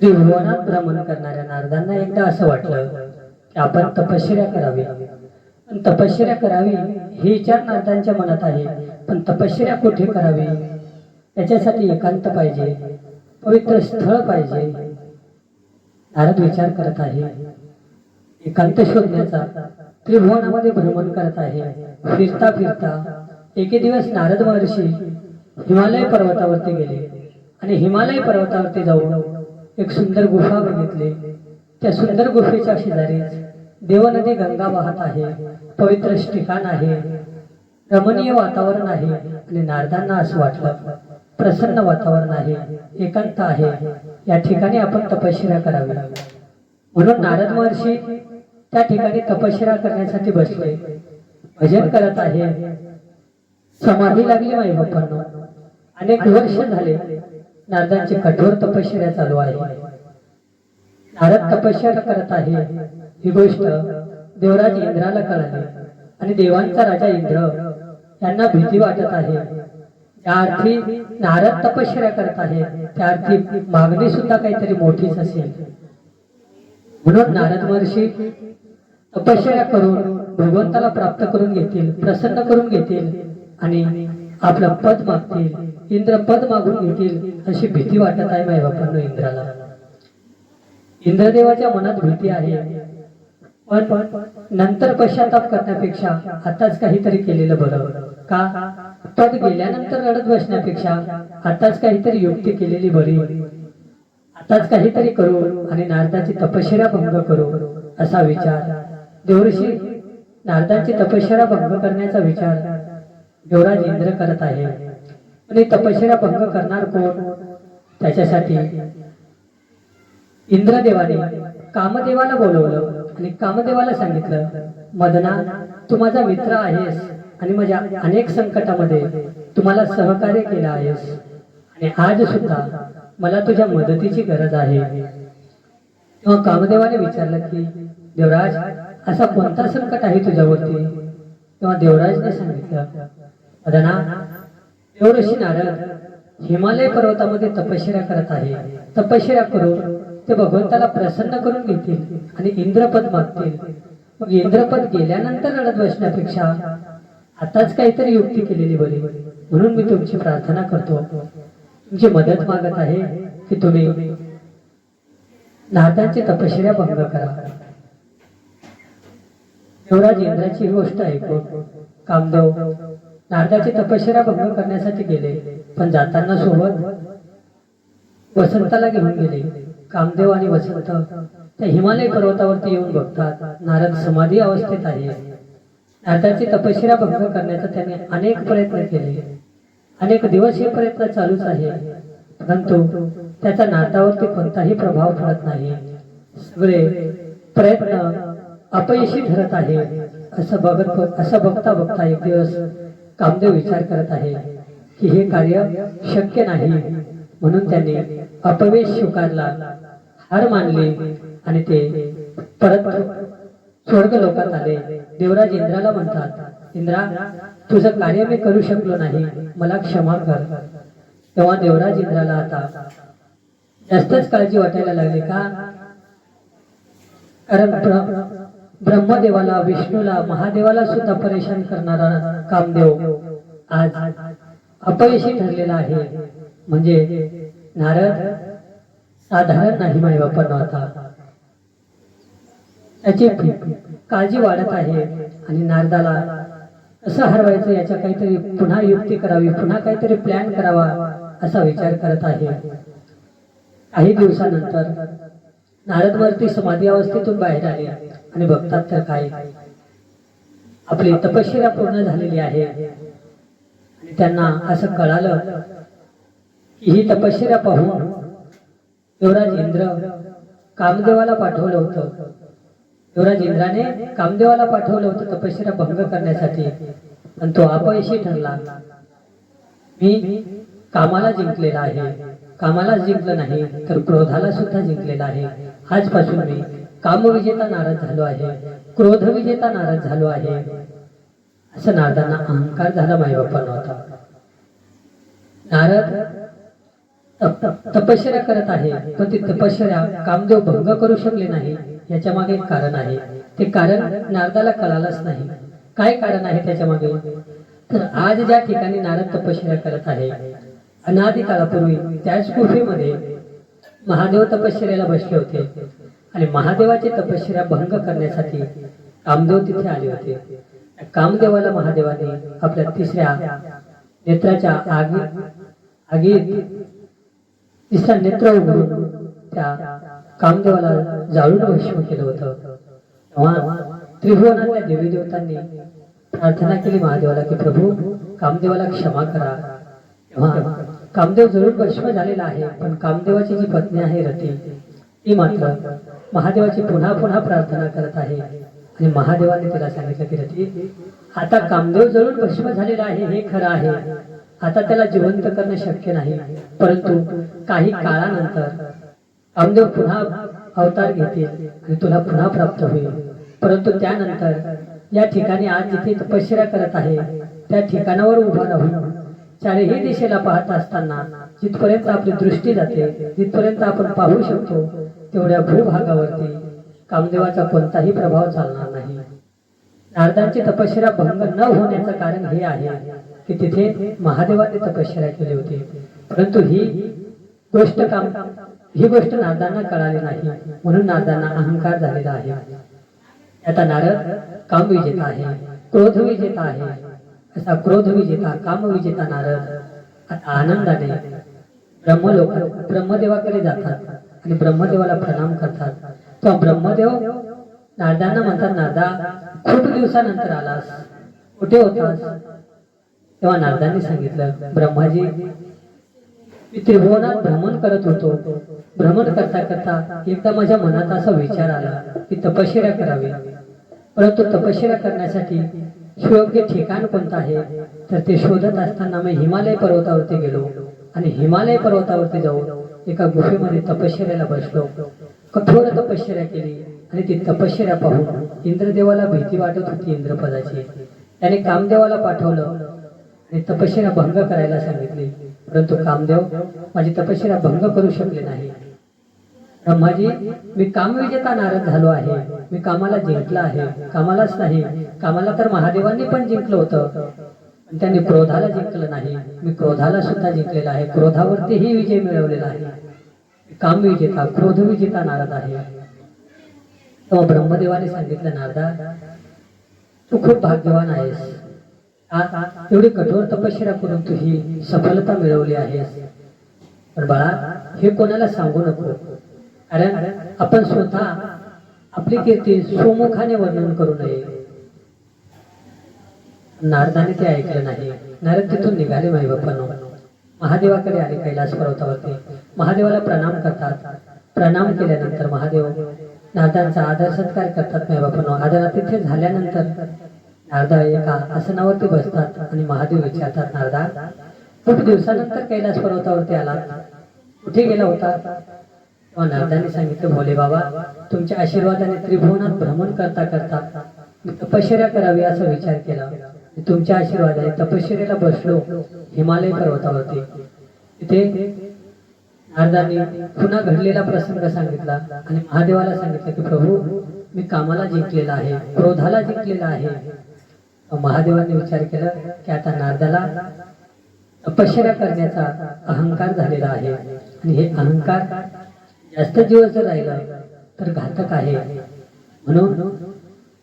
त्रिभुवनात भ्रमण करणाऱ्या नारदांना एकदा असं वाटलं की आपण तपश्चर्या करावी. पण तपश्चर्या करावी ही विचार नारदांच्या मनात आहे, पण तपश्चर्या कुठे करावी त्याच्यासाठी एकांत पाहिजे, पवित्र स्थळ पाहिजे. नारद विचार करत आहे, एकांत शोधण्याचा. त्रिभुवनामध्ये भ्रमण करत आहे. फिरता फिरता एके दिवस नारद महर्षी हिमालय पर्वतावरती गेले आणि हिमालय पर्वतावरती जाऊन एक सुंदर गुफा बघितली. त्या सुंदर गुफेच्या शेजारीच देवनदी गंगा वाहत आहे. पवित्र ठिकाण आहे, रमणीय वातावरण आहे आणि नारदांना असं वाटलं प्रसन्न वातावरण आहे, एकांत आहे, या ठिकाणी आपण तपश्चर्या करावी. म्हणून नारद महर्षी त्या ठिकाणी तपश्चर्या करण्यासाठी बसले. भजन करत आहे. समाधी लागली माई बाप्पांनो. अनेक वर्ष झाले नारदांची कठोर तपश्चर्या चालू आहे. नारद तपश्चर्या करत आहे ही गोष्ट देवराज इंद्राला कळाली आणि देवांचा राजा इंद्र यांना भीती वाटत आहे. त्या अर्थी नारद तपश्चर्या करत आहे, त्या अर्थी मागणी सुद्धा काहीतरी मोठीच असेल. म्हणून नारद महर्षी तपश्चर्या करून भगवंताला प्राप्त करून घेतील, प्रसन्न करून घेतील आणि आपलं पद मागतील, इंद्र पद मागून घेतील अशी भीती वाटत आहे माय बापांनो इंद्राला. इंद्रदेवाच्या मनात भीती आहे, पण नंतर पश्चाताप करण्यापेक्षा आताच काहीतरी केलेलं बरं. का? पद गेल्यानंतर रडत बसण्यापेक्षा आताच काहीतरी युक्ती केलेली बरी. आताच काहीतरी करू आणि नारदाची तपश्चर्या भंग करू असा विचार देवर्षी नारदांची तपश्चर्या भंग करण्याचा विचार देवराज इंद्र करत आहे. आणि तपश्चर्या भंग करणार कोण? त्याच्यासाठी इंद्रदेवाने कामदेवाला बोलवलं आणि कामदेवाला सांगितलं, मदना तू माझा मित्र आहेस आणि माझ्या अनेक संकटामध्ये तुम्हाला सहकार्य केलं आहेस आणि आज सुद्धा मला तुझ्या मदतीची गरज आहे. तेव्हा कामदेवाने विचारलं की देवराज असा कोणता संकट आहे तुझ्यावरती? तेव्हा देवराजने सांगितलं, मदना देवऋषी नारद हिमालय पर्वतामध्ये तपश्चर्या करत आहे. तपश्चर्या करून ते भगवंताला प्रसन्न करून घेतील आणि इंद्रपद मागतील. मग इंद्रपद गेल्यानंतर रडत बसण्यापेक्षा आताच काहीतरी युक्ती केलेली बरी. म्हणून मी तुमची प्रार्थना करतो, तुमची मदत मागत आहे की तुम्ही नारदांची तपश्चर्या भंग करा. देवराज इंद्राची गोष्ट ऐकून कामदेव नारदाची तपश्चर्या भंग करण्यासाठी गेले, पण जाताना सोबत वसंताला घेऊन गेले. कामदेव आणि वसंत त्या हिमालय पर्वतावरती येऊन बघतात नारद समाधी अवस्थेत आहे. नारदाची तपश्चर्या भंग करण्याचा त्याने अनेक प्रयत्न केले. अनेक दिवस हे प्रयत्न चालूच आहे, परंतु त्याचा नारदावरती कोणताही प्रभाव पडत नाही. सगळे प्रयत्न अपयशी ठरत आहे. असं बघता बघता एक दिवस कामदेव विचार करत आहे की हे कार्य शक्य नाही. म्हणून त्यांनी अपयश स्वीकारला, हार मानली आणि ते परत स्वर्ग लोकात आले. देवराज इंद्राला म्हणतात, इंद्रा तुझं कार्य मी करू शकलो नाही, मला क्षमा कर. तेव्हा देवराज इंद्राला आता जास्तच काळजी वाटायला लागली. का? कारण ब्रह्मदेवाला, विष्णूला, महादेवाला सुद्धा परेशान करणारा कामदेव आज अपयशी ठरलेला आहे. म्हणजे नारद साधारण नाही माय बापांनो. आता त्याची काळजी वाढत आहे आणि नारदाला कसं हरवायचं याच्या काहीतरी पुन्हा युक्ती करावी, पुन्हा काहीतरी प्लॅन करावा असा विचार करत आहे. काही दिवसानंतर नारद वरती समाधी अवस्थेतून बाहेर आले आणि बघतात तर काय, आपली तपश्चर्या पूर्ण झालेली आहे. आणि त्यांना असं कळालं की ही तपश्चर्या पाहून देवराज इंद्र कामदेवाला पाठवलं होतं. देवराज इंद्राने कामदेवाला पाठवलं होतं तपश्चर्या भंग करण्यासाठी, पण तो अपयशी ठरला. मी कामाला जिंकलेला आहे, कामाला जिंकलं नाही तर क्रोधाला सुद्धा जिंकलेला आहे. आजपासून मी कामविजेता नारद झालो आहे, क्रोध विजेता नारद झालो आहे असं नारदांना अहंकार झाला माई बाप्पांना होता. नारद तपश्चर्या करत आहे, पण ती तपश्चर्या कामदेव भंग करू शकले नाही. याच्या मागे एक कारण आहे. ते कारण नारदाला कळालंच नाही. काय कारण आहे त्याच्या मागे? तर आज ज्या ठिकाणी नारद तपश्चर्या करत आहे, अनादी काळापूर्वी त्याच गुफेमध्ये महादेव तपश्चर्याला बसले होते आणि महादेवाची तपश्चर्या भंग करण्यासाठी कामदेव तिथे आले होते. कामदेवाला महादेवाने आपल्या तिसऱ्या नेत्राच्या आगीत तिसरा नेत्र उघडून त्या कामदेवाला जाळून भस्म केलं होतं. तेव्हा त्रिभुवनातल्या देवी देवतांनी प्रार्थना केली महादेवाला की प्रभू कामदेवाला क्षमा करा. तेव्हा कामदेव जरूर भस्म झालेला आहे, पण कामदेवाची जी पत्नी आहे रती, ती मात्र महादेवाची पुन्हा पुन्हा प्रार्थना करत आहे. आणि महादेवाने तिला सांगितलं की रती, आता कामदेव जरूर भस्म झालेला आहे हे खरं आहे, आता त्याला जिवंत करणं शक्य नाही, परंतु काही काळानंतर कामदेव पुन्हा अवतार घेतील आणि तुला पुन्हा प्राप्त होईल. परंतु त्यानंतर या ठिकाणी आज जिथे तपश्चर्या करत आहे त्या ठिकाणावर उभा राहून चारही दिशेला पाहत असताना जिथपर्यंत आपली दृष्टी जाते, जिथपर्यंत आपण पाहू शकतो, तेवढ्या भूभागावरती कामदेवाचा कोणताही प्रभाव चालणार नाही. नारदांची तपश्चर्या भंग न होण्याचं कारण हे आहे की तिथे महादेवाने तपश्चर्या केली होती, परंतु ही गोष्ट नारदांना कळाली नाही, म्हणून नारदांना अहंकार झालेला आहे. आता नारद काम विजेता आहे, क्रोध विजेता आहे. असा क्रोध विजेता, काम विजेता नारद आता आनंदाने ब्रह्मदेवाकडे जातात आणि ब्रह्मदेवाला प्रणाम करतात. तो ब्रह्मदेव नारदांना म्हणतात, नारदा खूप दिवसानंतर आलास, कुठे होतास? तेव्हा नारदांनी सांगितलं, ब्रह्माजी मी त्रिभुवनात भ्रमण करत होतो. भ्रमण करता करता एकदा माझ्या मनात असा विचार आला की तपश्चर्या करावी, परंतु तपश्चर्या करण्यासाठी सुयोग्य ठिकाण कोणतं आहे? तर ते शोधत असताना मी हिमालय पर्वतावरती गेलो आणि हिमालय पर्वतावरती जाऊन एका गुफेमध्ये तपश्चर्याला बसलो. कठोर तपश्चर्या केली आणि ती तपश्चर्या पाहून इंद्रदेवाला भीती वाटत होती इंद्रपदाची. त्याने कामदेवाला पाठवलं आणि तपश्चर्या भंग करायला सांगितली, परंतु कामदेव माझी तपश्चर्या भंग करू शकले नाही. ब्रह्माजी मी कामविजेता नारद झालो आहे, मी कामाला जिंकला आहे. कामालाच नाही, कामाला तर महादेवांनी पण जिंकलं होतं, पण त्यांनी क्रोधाला जिंकलं नाही. मी क्रोधाला सुद्धा जिंकलेला आहे, क्रोधावरतीही विजय मिळवलेला आहे. काम विजेता, क्रोध विजेता नारद आहे. तेव्हा ब्रह्मदेवाने सांगितलं, नारदा तू खूप भाग्यवान आहेस. एवढी कठोर तपश्चर्या करून तू ही सफलता मिळवली आहेस. पण बाळा हे कोणाला सांगू नको, कारण आपण स्वतः आपली कीर्ती स्वमुखाने वर्णन करू नये. नारदाने ते ऐकलं नाही. नारद तिथून निघाले. माई बाप्पांनो, महादेवाकडे आले कैलास पर्वतावरती. महादेवाला प्रणाम करतात. प्रणाम केल्यानंतर महादेव नारदांचा आदर सत्कार करतात. माई बाप्पांनो, आदरातिथ्य झाल्यानंतर नारदा एका आसनावरती बसतात आणि महादेव विचारतात, नारदा खूप दिवसानंतर कैलास पर्वतावरती आला, कुठे गेला होता? तेव्हा नारदांनी सांगितलं, भोले बाबा तुमच्या आशीर्वादाने त्रिभुवनात भ्रमण करता करता मी तपश्चर्या करावी असा विचार केला. तुमच्या आशीर्वादाने तपश्चर्याला बसलो हिमालय पर्वतावरती. तिथे नारदांनी पुन्हा घडलेला प्रसंग सांगितला आणि महादेवाला सांगितलं की प्रभू मी कामाला जिंकलेला आहे, क्रोधाला जिंकलेला आहे. महादेवांनी विचार केला की आता नारदाला तपश्चर्या करण्याचा अहंकार झालेला आहे आणि हे अहंकार जास्त दिवस जर राहिला तर घातक आहे, म्हणून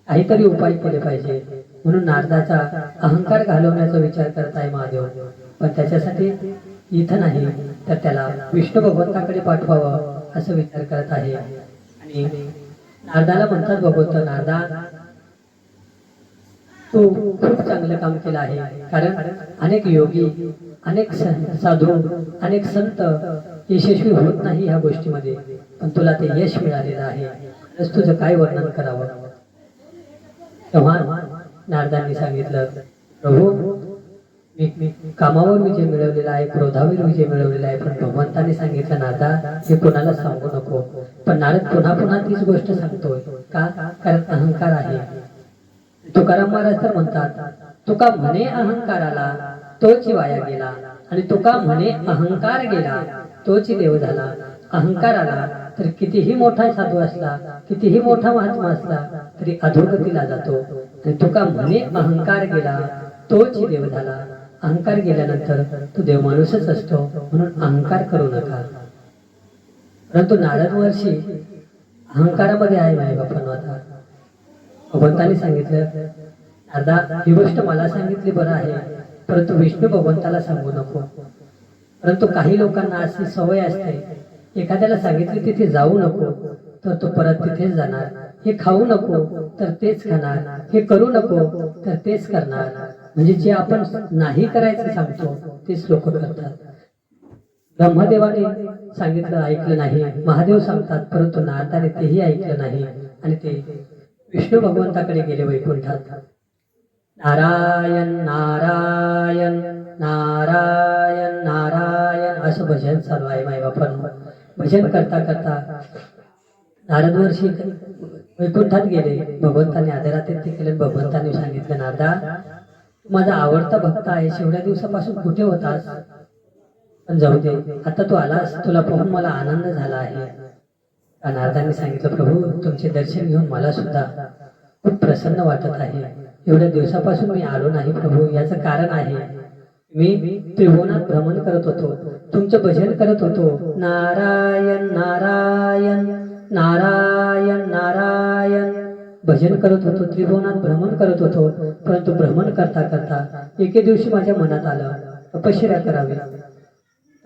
काहीतरी उपाय केले पाहिजे. म्हणून नारदाचा अहंकार घालवण्याचा विचार करताय महादेव, पण त्याच्यासाठी इथं नाही तर त्याला विष्णू भगवंताकडे पाठवावं असं विचार करत आहे. आणि नारदाला म्हणतात भगवंत, नारदा तू खूप चांगलं काम केलं आहे, कारण अनेक योगी, अनेक साधू, अनेक संत यशस्वी होत नाही ह्या गोष्टीमध्ये, पण तुला ते यश मिळालेलं आहे. तुझं काय वर्णन करावं? तेव्हा नारदांनी सांगितलं, प्रभू मी कामावर विजय मिळवलेला आहे, क्रोधावर विजय मिळवलेला आहे, पण भगवंताने सांगितलं नारदा हे कोणाला सांगू नको. पण नारद पुन्हा पुन्हा तीच गोष्ट सांगतोय का? कारण अहंकार आहे. तुकाराम महाराज तर म्हणतात, तुका म्हणे अहंकाराला तोच वाया गेला, आणि तुका म्हणे अहंकार गेला तोच देव झाला. अहंकार आला तर कितीही मोठा साधू असला, कितीही मोठा महात्मा असला तरी अधोगतीला जातो. आणि तुका म्हणे अहंकार गेला तोच देव झाला. अहंकार गेल्यानंतर तो देव माणूसच असतो, म्हणून अहंकार करू नका. परंतु नारद महर्षी अहंकारामध्ये आहे माय बापांनो. आता भगवंताने सांगितलं, नारदा ही गोष्ट मला सांगितली बरं आहे, परंतु विष्णू भगवंताला सांगू नको. परंतु काही लोकांना अशी सवय असते, एखाद्याला सांगितले तिथे जाऊ नको तर तो परत तिथेच जाणार, हे खाऊ नको तर तेच खाणार, हे करू नको तर तेच करणार. म्हणजे जे आपण नाही करायचं सांगतो तेच लोक करतात. ब्रह्मदेवाने सांगितलं ऐकलं नाही, महादेव सांगतात परंतु नारदाने तेही ऐकलं नाही आणि ते विष्णू भगवंताकडे गेले वैकुंठात. नारायण नारायण नारायण नारायण असं भजन चालू आहे माय बापांनो. भजन करता करता नारद महर्षी वैकुंठात गेले. भगवंताने आदरातिथ्य केले. भगवंताने सांगितलं, नारदा तू माझा आवडता भक्त आहेस, एवढ्या दिवसापासून कुठे होतास? पण जाऊ दे, आता तू आलास, तुला पाहून मला आनंद झाला आहे. नारदाने सांगितलं, प्रभू तुमचे दर्शन घेऊन मला सुद्धा खूप प्रसन्न वाटत आहे. एवढ्या दिवसापासून मी आलो नाही प्रभू, याचं कारण आहे मी त्रिभुवनात भ्रमण करत होतो, तुमचं भजन करत होतो. नारायण नारायण नारायण नारायण भजन करत होतो, त्रिभुवनात भ्रमण करत होतो. परंतु भ्रमण करता करता एके दिवशी माझ्या मनात आलं तपश्चर्या करावी.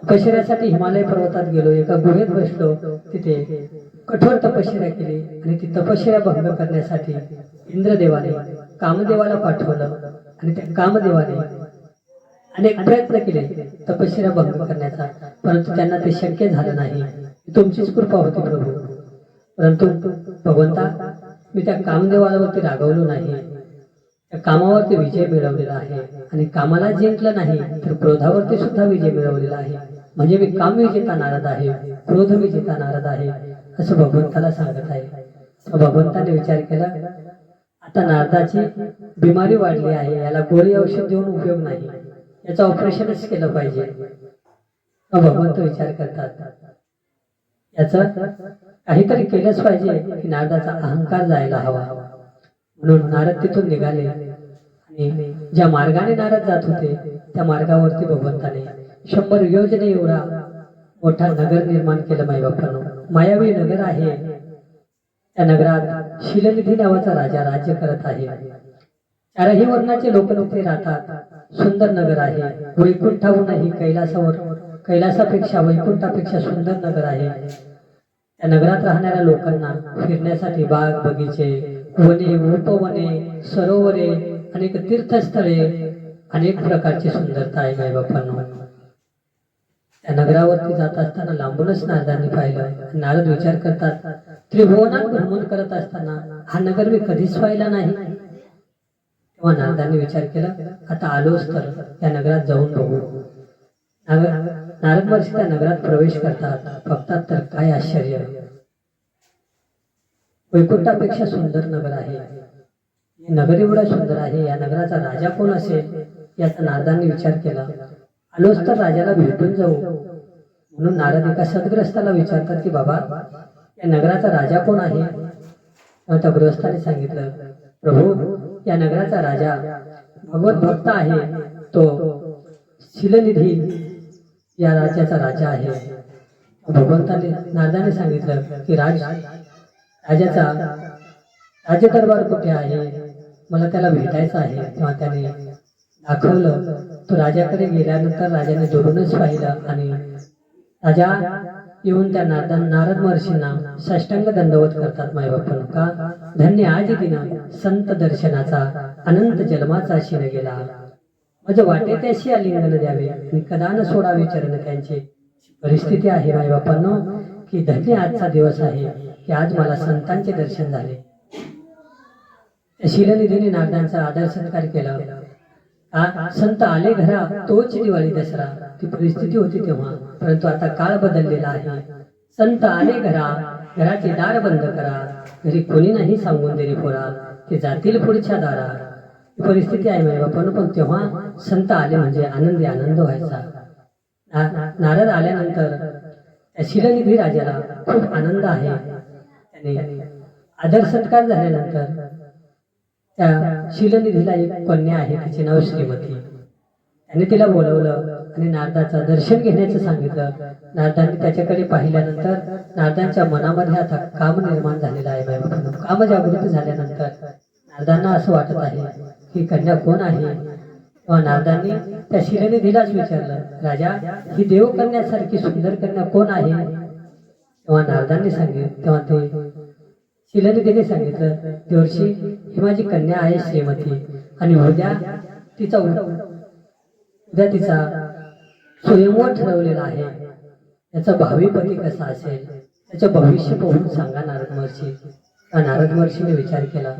तपश्चर्यासाठी हिमालय पर्वतात गेलो, एका गुहेत बसलो, तिथे कठोर तपश्चर्या केली. आणि ती तपश्चर्या भंग करण्यासाठी इंद्रदेवाने कामदेवाला पाठवलं. आणि त्या कामदेवाने अनेक प्रयत्न केले तपश्चर्या भंग करण्याचा, परंतु त्यांना ते शक्य झालं नाही. तुमचीच कृपा होती प्रभू. परंतु भगवंता मी त्या कामदेवावरती रागवलो नाही, त्या कामावरती विजय मिळवलेला आहे. आणि कामाला जिंकलं नाही तर क्रोधावरती सुद्धा विजय मिळवलेला आहे. म्हणजे मी काम विजेता नारद आहे, क्रोध विजेता नारद आहे असं भगवंताला सांगत आहे. भगवंताने विचार केला, आता नारदाची बिमारी वाढली आहे, याला गोळी औषध देऊन उपयोग नाही, याचं ऑपरेशनच केलं पाहिजे. भगवंत विचार करतात याचं काहीतरी केलंच पाहिजे की नारदाचा अहंकार जायला हवा. म्हणून नारद तिथून निघाले आणि ज्या मार्गाने नारद जात होते त्या मार्गावरती भगवंताने 100 योजने एवढा मोठा नगर निर्माण केलं. माय बापांनो, मायावी नगर आहे. त्या नगरात शिलनिधी नावाचा राजा राज्य करत आहे. चारही वर्णाचे लोक तिथे राहतात. सुंदर नगर आहे. वैकुंठाहूनही कैलासापेक्षा वैकुंठापेक्षा सुंदर नगर आहे. त्या नगरात राहणाऱ्या लोकांना फिरण्यासाठी बाग बगीचे, वने उपवने, सरोवरे, अनेक तीर्थस्थळे, अनेक प्रकारची सुंदरता आहे. माय बापांनो, त्या नगरावरती जात असताना लांबूनच नारदांनी पाहिलं. नारद विचार करतात, त्रिभुवनात भ्रमण करत असताना हा नगर मी कधीच पाहिला नाही. तेव्हा नारदांनी विचार केला, आता आलोच तर त्या नगरात जाऊन बघू. नारद महर्षी त्या नगरात प्रवेश करतात. बघतात तर काय आश्चर्य, वैकुंठापेक्षा सुंदर नगर आहे. नगर एवढा सुंदर आहे, या नगराचा राजा कोण असेल याचा नारदांनी विचार केला. आलोच तर राजाला भेटून जाऊ. म्हणून नारद एका सद्ग्रस्ताला विचारतात की बाबा या नगराचा राजा कोण आहे? त्या गृहस्थाने सांगितलं, प्रभू या नगराचा राजा भगवत भक्त आहे, तो शिलनिधी या राज्याचा राजा आहे. भगवंताने नारदाने सांगितलं की राजाचा राजदरबार कुठे आहे, मला त्याला भेटायचं आहे. तेव्हा त्याने दाखवलं. तो राजाकडे गेल्यानंतर राजाने जोडूनच पाहिलं आणि राजा येऊन त्या नारद महर्षींना साष्टांग दंडवत करतात. माय बाप्पा का धन्य आज दिन संत दर्शनाचा अनंत जन्माचा शिन गेला. म्हणजे वाटे त्याशी आलिंगन द्यावे आणि कदा न सोडावे चरण त्यांची परिस्थिती आहे. माय बाप्पांनो की धन्य आजचा दिवस आहे की आज मला संतांचे दर्शन झाले. शिलनिधीने नारदांचा आदर सत्कार केला. संत आले घरा तोच दिवाळी दसरा, ती परिस्थिती होती तेव्हा. परंतु आता काळ बदललेला आहे. संत आले घरा, घराचे दार बंद करा, घरी कोणी नाही सांगून देणे पोरा, ते जातील पुढच्या दारा. परिस्थिती आहे माझ्या बापानं. पण तेव्हा संत आले म्हणजे आनंदी आनंद व्हायचा. नारद आल्यानंतर त्या शीलनिधी राजाला खूप आनंद आहे. त्याने आदर सत्कार झाल्यानंतर त्या शीलनिधीला एक कन्या आहे, तिचे नाव श्रीमती. त्याने तिला बोलवलं आणि नारदाचं दर्शन घेण्याचं सांगितलं. नारदांनी त्याच्याकडे पाहिल्यानंतर नारदांच्या मनामध्ये आता काम निर्माण झालेलं आहे. बाबा काम जागृत झाल्यानंतर नारदांना असं वाटत आहे ही कन्या कोण आहे. तेव्हा नारदांनी त्या शीलनिधीलाच विचारलं, राजा ही देवकन्यासारखी सुंदर कन्या कोण आहे. तेव्हा नारदांनी सांगितलं, तेव्हा ते शीलनिधीने सांगितलं, देवर्षी ही माझी कन्या आहे श्रीमती आणि उद्या तिचा स्वयंवर ठरवलेला आहे. त्याचा भावी पती कसा असेल त्याचं भविष्य पाहून सांगा नारद महर्षी. नारद महर्षीने विचार केला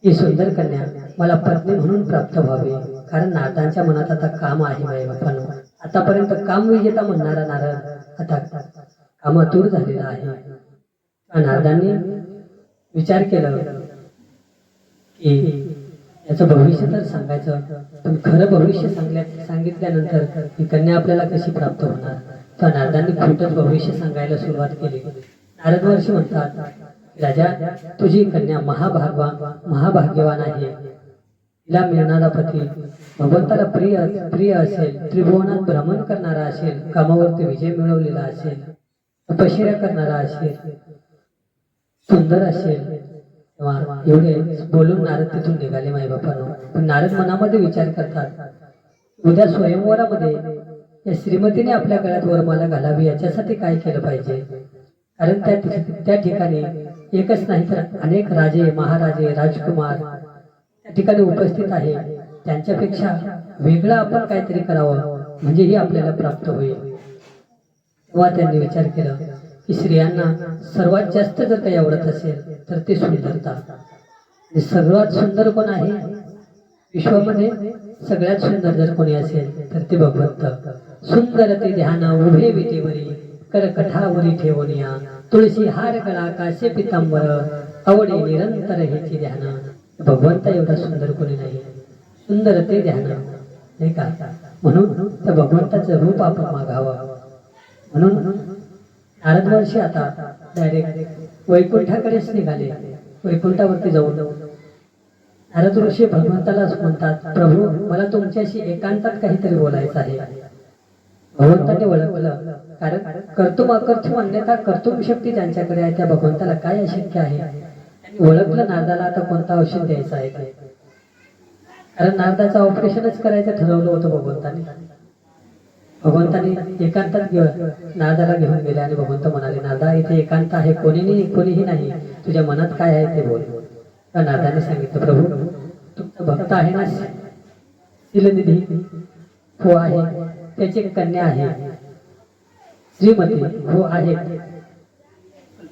ही सुंदर कन्या मला पत्नी म्हणून प्राप्त व्हावी. कारण नारदांच्या मनात आता काम आहे. माझ्या बापांनो आतापर्यंत काम विजेता म्हणणारा नारद आता कामातूर झालेला आहे. नारदांनी विचार केला की याचं भविष्य तर सांगायचं, पण खरं भविष्य सांगितल्यानंतर ही कन्या आपल्याला कशी प्राप्त होणार. तर नारदांनी खोटच भविष्य सांगायला सुरुवात केली. नारद महर्षी म्हणतात, राजा तुझी कन्या महाभाग्यवान आहे. तिला मिळणारा पती भगवंताला प्रिय असेल, त्रिभुवनात भ्रमण करणारा असेल, कामावरती विजय मिळवलेला असेल, तपश्चर्या करणारा असेल, सुंदर असेल. तेव्हा एवढे बोलून नारद तिथून निघाले. माई बापांनो पण नारद मनामध्ये विचार करतात, उद्या स्वयंवरामध्ये या श्रीमतीने आपल्या गळ्यात वरमाला घालावी याच्यासाठी काय केलं पाहिजे. कारण त्या ठिकाणी एकच नाही तर अनेक राजे महाराजे राजकुमार त्या ठिकाणी उपस्थित आहे. त्यांच्यापेक्षा वेगळं आपण काहीतरी करावं म्हणजे ही आपल्याला प्राप्त होईल. तेव्हा त्यांनी विचार केला की स्त्रियांना सर्वात जास्त जर काही आवडत असेल तर ते सुंदरता. सर्वात सुंदर कोण आहे विश्वामध्ये, सगळ्यात सुंदर जर कोणी असेल तर ते भगवंत. सुंदर ते ध्यान उभे विटेवरी कर कठावरी ठेवनिया, तुळशी हार गळा कासे पितांबर आवडे निरंतर हेची ध्यान. भगवंता एवढा सुंदर कोणी नाही. सुंदर ते ध्यान नाही का. म्हणून त्या भगवंताचं रूप आपण मागावं. म्हणून नारद महर्षी आता डायरेक्ट वैकुंठाकडेच निघाले. वैकुंठावरती जाऊन नारद ऋषी भगवंताला म्हणतात, प्रभू मला तुमच्याशी एकांतात काहीतरी बोलायचं आहे. भगवंताने ओळखलं, कारण कर्तुम अकर्तुम अन्यथा कर्तुम शक्ती ज्यांच्याकडे आहे त्या भगवंताला काय अशक्य आहे. ओळखलं नारदाला आता कोणता औषध द्यायचा आहे ते. कारण नारदाचं ऑपरेशनच करायचं ठरवलं होतं भगवंताने. भगवंताने एकांतात नारदाला घेऊन गेले आणि भगवंत म्हणाले, नारदा इथे एकांत आहे, कोणीही नाही, तुझ्या मनात काय आहे ते बोल. नारदाने सांगितलं, प्रभू तुमचा भक्त आहे ना शीलनिधी, हो आहे. त्याची एक कन्या आहे श्रीमती, हो आहे.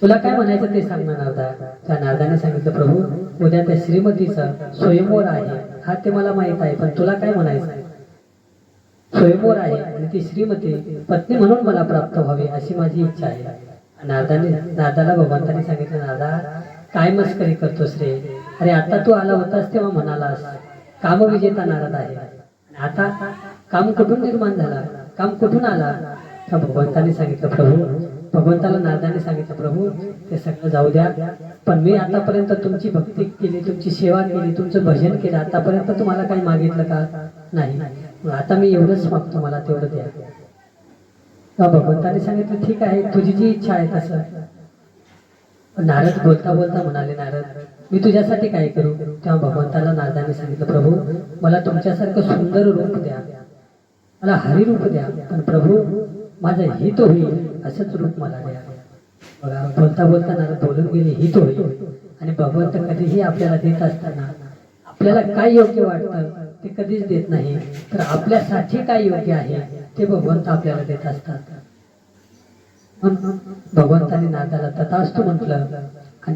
तुला काय म्हणायचं ते सांग ना नारदा. त्या नारदाने सांगितलं, प्रभू उद्या त्या श्रीमतीचा स्वयंवर आहे. हा ते मला माहित आहे, पण तुला काय म्हणायचं आहे. स्वयंवर आहे आणि ती श्रीमती पत्नी म्हणून मला प्राप्त व्हावी अशी माझी इच्छा आहे. नारदाला भगवंताने सांगितलं, नारदा काय मस्करी करतोस रे. अरे आता तू आला होतास तेव्हा म्हणालास कामविजेता नारद आहे, आता काम कुठून निर्माण झाला, काम कुठून आला. तर भगवंताने सांगितलं, प्रभू भगवंताला नारदाने सांगितलं, प्रभू ते सगळं जाऊ द्या, पण मी आतापर्यंत तुमची भक्ती केली, तुमची सेवा केली, तुमचं भजन केलं, आतापर्यंत तुम्हाला काही मागितलं का नाही. आता मी एवढंच मागतो, मला तेवढं द्या. भगवंताने सांगितलं, ठीक आहे तुझी जी इच्छा आहे तसं. नारद बोलता बोलता म्हणाले, नारद मी तुझ्यासाठी काय करू. तेव्हा भगवंताला नारदाने सांगितलं, प्रभू मला तुमच्यासारखं सुंदर रूप द्या, मला हरी रूप द्या, पण प्रभू माझं हित होईल असंच रूप मला द्या. बघा बोलता बोलता नारद बोलून गेले, हित होईल. आणि भगवंत कधीही आपल्याला देत असताना आपल्याला काय योग्य वाटतं ते कधीच देत नाही, तर आपल्यासाठी काय योग्य आहे ते भगवंत आपल्याला देत असतात. भगवंताने नारदाला तथास्तु म्हटलं आणि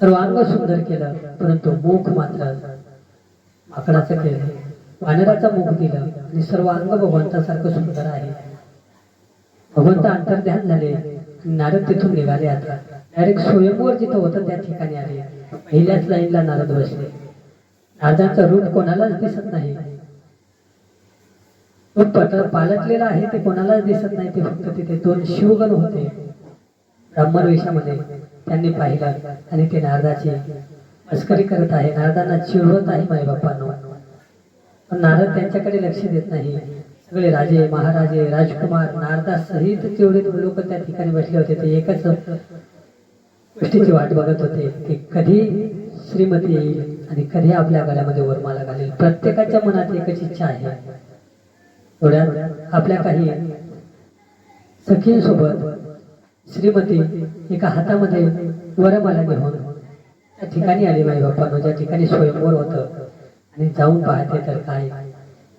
सर्वांग सुंदर केलं, परंतु मुख मात्र माकडाचं केलं, वानराचा मुख दिलं आणि सर्व अंग भगवंतासारखं सुंदर आहे. भगवंत अंतर्ध्यान झाले. नारद तिथून निघाले. आता डायरेक्ट स्वयंवर जिथं होतं त्या ठिकाणी आले. पहिल्याच लाईनला नारद बसले. नारदांचं रूप कोणालाच दिसत नाही. पालटलेलं आहे ते कोणालाच दिसत नाही. ते फक्त तिथे दोन शिवगण होते ब्राह्मण वेशामध्ये. त्यांनी पाहिलं आणि ते नारदाची मस्करी करत आहे, नारदांना चिडवत आहे माईबापांनो. पण नारद त्यांच्याकडे लक्ष देत नाही. सगळे राजे महाराजे राजकुमार नारदा सहित जेवढे लोक त्या ठिकाणी बसले होते ते एकच गोष्टीची वाट बघत होते की कधी श्रीमती येईल आणि कधी आपल्या गळ्यामध्ये वरमाला घालेल. प्रत्येकाच्या मनात एकच इच्छा आहे. थोड्यात आपल्या काही सखींसोबत श्रीमती एका हातामध्ये वरमाला घेऊन त्या ठिकाणी आली माईबापांनो, ज्या ठिकाणी स्वयंवर होतं. आणि जाऊन पाहते तर काय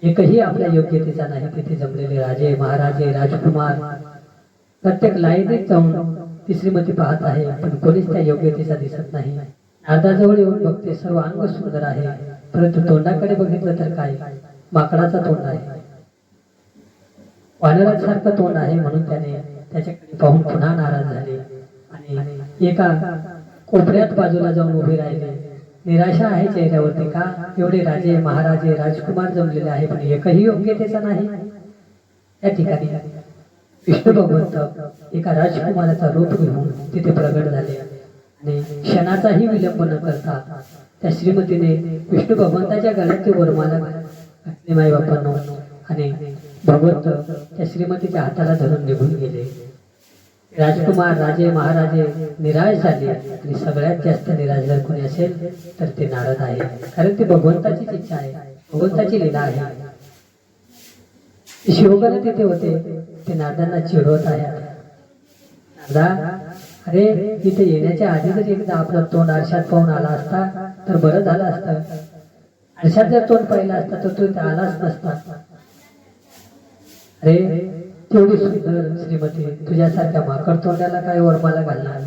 एकही आपल्या योग्यतेचा नाही. तिथे जमलेले राजे महाराजे राजकुमार प्रत्येक लाईनीत जाऊन ती श्रीमती पाहत आहे, पण कोणीच त्या योग्यतेचा दिसत नाही. नारदाजवळ येऊन बघते, सर्व अंग सुंदर आहे, परंतु तोंडाकडे बघितलं तर काय माकडाचा तोंड आहे, वानरासारखं तोंड आहे. म्हणून त्याने त्याच्याकडे पाहून पुन्हा नाराज झाले आणि एका कोपऱ्यात बाजूला जाऊन उभे राहिले. निराशा आहे चेहऱ्यावरती. का एवढे राजे महाराजे राजकुमार जमलेले आहे, पण एकही योग्यतेचा नाही. त्या ठिकाणी विष्णू भगवंत एका राजकुमाराचा रूप घेऊन तिथे प्रगट झाले आणि क्षणाचाही विलंब न करता त्या श्रीमतीने विष्णू भगवंताच्या गळ्यात वरमाला घातली माईबापांनो. आणि भगवंत त्या श्रीमतीच्या हाताला धरून निघून गेले. राजकुमार राजे महाराजे निराश झाले आणि सगळ्यात जास्त निराश जर कोणी असेल तर ते नारद आहे. कारण ती भगवंताचीच इच्छा आहे, भगवंताची लीला आहे. शिवगण तिथे होते, ते नारदांना चिडवत आहे. नारदा, अरे इथे येण्याच्या आधी जर एकदा आपलं तोंड आरशात पाहून आला असता तर बरं झालं असतं. आरशात जर तोंड पाहिला असता तर तू इथे आलाच नसता. अरे तेवढी सुंदर श्रीमती तुझ्यासारख्या माकड तोंडाला काय वरमाला घालणार.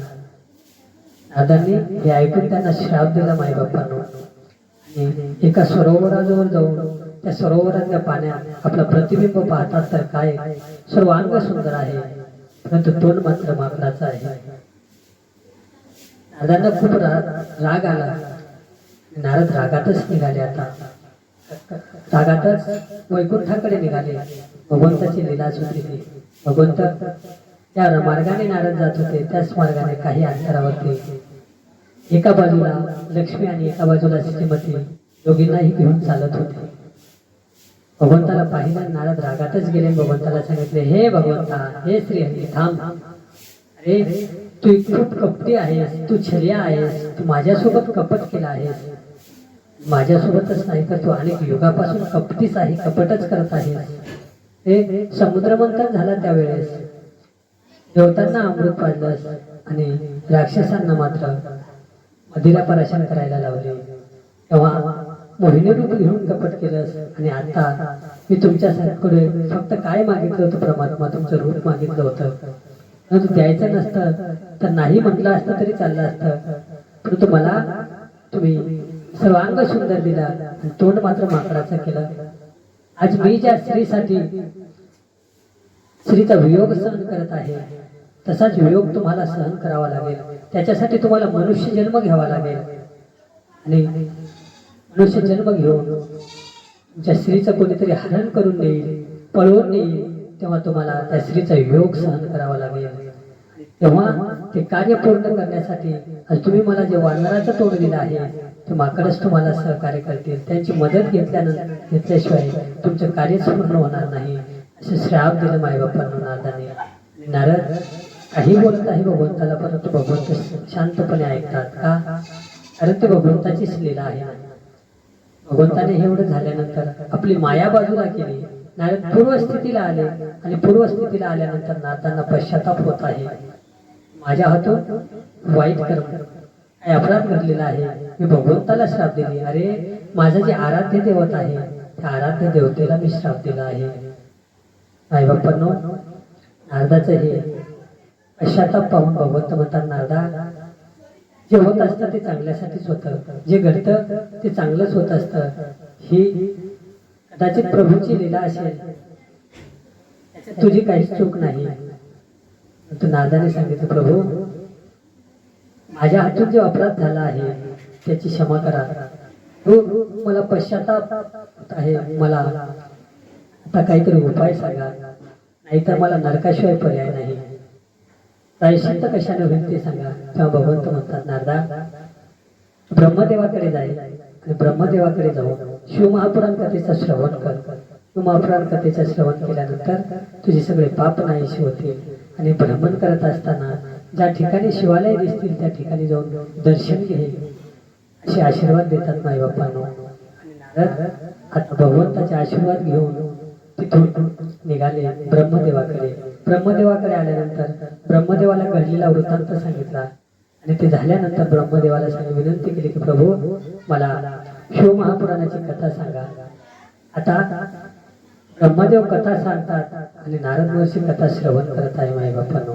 नारदांनी हे ऐकून त्यांना श्राप दिला माईबापांनो. आणि एका सरोवराजवळ जाऊन त्या सरोवरातल्या पाण्यात आपलं प्रतिबिंब पाहतात तर काय सर्व अंग सुंदर आहे, परंतु तोंड मात्र माकडाचं आहे. नारदांना खूप राग आला. नारद रागातच निघाले. आता रागातच वैकुंठाकडे निघाले. भगवंताची लीलाच होती ती. भगवंत त्या मार्गाने नारद जात होते, त्याच मार्गाने काही अंतरावरती एका बाजूला लक्ष्मी आणि एका बाजूला श्रीमती योगींनाही घेऊन चालत होते. भगवंताला पाहिलं, नारद रागातच गेले. भगवंताला सांगितले, हे भगवंता, हे श्रीहरी थांब. अरे तू खूप कपटी आहेस, तू छलिया आहेस, तू माझ्यासोबत कपट केला आहेस. माझ्यासोबतच नाही तर तू अनेक युगापासून कपटीच आहे, कपटच करत आहेस. हे समुद्रमंथन झाला त्यावेळेस देवतांना अमृत पाजलंस आणि राक्षसांना मात्र मदिरा पराशण करायला लावले. तेव्हा मोहिनी रूप घेऊन कपट केलंस आणि आता मी तुमच्याकडे फक्त काय मागितलं होतं परमात्मा, तुमचं रूप मागितलं होतं. परंतु द्यायचं नसतं तर नाही म्हटलं असतं तरी चाललं असतं, परंतु मला तुम्ही सर्वांग सुंदर दिला आणि तोंड मात्र माकडाचं केलं. आज मी ज्या स्त्रीसाठी स्त्रीचा वियोग सहन करत आहे तसाच वियोग तुम्हाला सहन करावा लागेल. त्याच्यासाठी तुम्हाला मनुष्य जन्म घ्यावा लागेल आणि मनुष्य जन्म घेऊन तुमच्या स्त्रीचं कोणीतरी हरण करून नेईल, पळवून नेईल, तेव्हा तुम्हाला त्या स्त्रीचा वियोग सहन करावा लागेल. तेव्हा ते कार्य पूर्ण करण्यासाठी आज तुम्ही मला जे वानराचं तोंड दिलं आहे ते माकडच तुम्हाला सहकार्य करतील. त्यांची मदत घेतल्याशिवाय तुमचं कार्यच पूर्ण होणार नाही, असे श्राप दिलं मायबापांना नारदाने. नारद काही बोलत आहे भगवंताला, परंतु भगवंत शांतपणे ऐकतात. का? कारण ते भगवंताचीच लीला आहे. भगवंताने हे एवढं झाल्यानंतर आपली माया बाजूला केली. नारद पूर्वस्थितीला आले आणि पूर्वस्थितीला आल्यानंतर नारदांना पश्चाताप होत आहे. माझ्या हातून वाईट कर्म काय अपराध घडलेला आहे, मी भगवंताला श्राप दिली. अरे माझं जे आराध्य देवत आहे त्या आराध्य देवतेला मी श्राप दिला आहे. आई बाप्पांनो, नारदाचं हे पश्चाताप पाहून भगवंत म्हणतात, नारदा जे होत असतं ते चांगल्यासाठीच होतं, जे घडतं ते चांगलंच होत असतं. ही कदाचित प्रभूची लीला असेल, तुझी काहीच चूक नाही. तू नारदाने सांगितलं, प्रभू माझ्या हातून जो अपराध झाला आहे त्याची क्षमा करा. मला पश्चाताप आहे, मला आता काहीतरी उपाय सांगा, नाहीतर मला नरकाशिवाय पर्याय नाही. प्रायश्चित्त कशाने होईल ते सांगा. तेव्हा भगवंत म्हणतात, नारदा ब्रह्मदेवाकडे जाईल आणि ब्रह्मदेवाकडे जाऊन शिवमहापुराण कथेचं श्रवण कर. शिवमहापुराण कथेचं श्रवण केल्यानंतर तुझे सगळे पाप नाहीशी होतील आणि भ्रमण करत असताना ज्या ठिकाणी शिवालय दिसतील त्या ठिकाणी जाऊन दर्शन घे असे आशीर्वाद देतात माई बाप्पांनो. नारद आता भगवंताचे आशीर्वाद घेऊन तिथून निघाले ब्रह्मदेवाकडे. ब्रह्मदेवाकडे आल्यानंतर ब्रह्मदेवाला घडलेला वृत्तांत सांगितला आणि ते झाल्यानंतर ब्रह्मदेवाला विनंती केली की प्रभू मला शिवमहापुराणाची कथा सांगा. आता ब्रह्मदेव कथा सांगतात आणि नारद महर्षी कथा श्रवण करत आहे माई बाप्पांनो.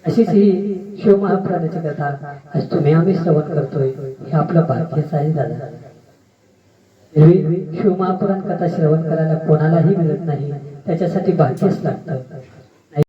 अशीच ही शिवमहापुराणाची कथा आज तुम्ही आम्ही श्रवण करतोय, हे आपलं भाग्यच आहे दादा. शिवमहापुराण कथा श्रवण करायला कोणालाही मिळत नाही, त्याच्यासाठी भाग्यच लागतं.